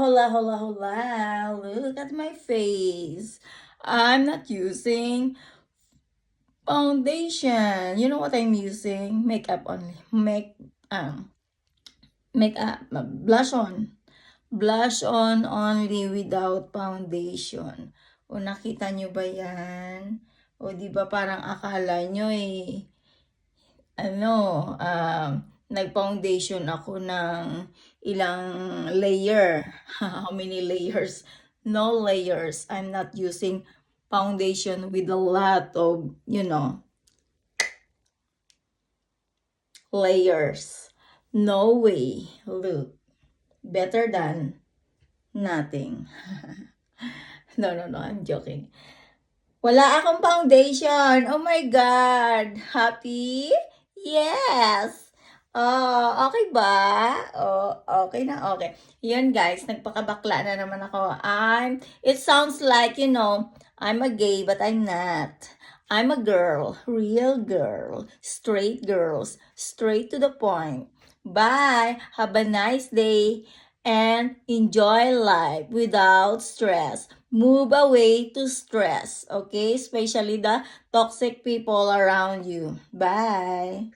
hola, hola, hola. Look at my face. I'm not using foundation. You know what I'm using? Makeup only. Makeup. Blush on. Blush on only without foundation. O nakita nyo ba yan? O di ba parang akala nyo nag-foundation ako ng ilang layer. How many layers? No layers. I'm not using foundation with a lot of, layers. No way. Look. Better than nothing. No, I'm joking. Wala akong foundation. Oh my God. Happy? Yes. Oh, okay ba? Oh, okay na, okay. Yun guys, nagpakabakla na naman ako. It sounds like, I'm a gay, but I'm not. I'm a girl, real girl, straight girls, straight to the point. Bye. Have a nice day and enjoy life without stress. Move away to stress, okay? Especially the toxic people around you. Bye.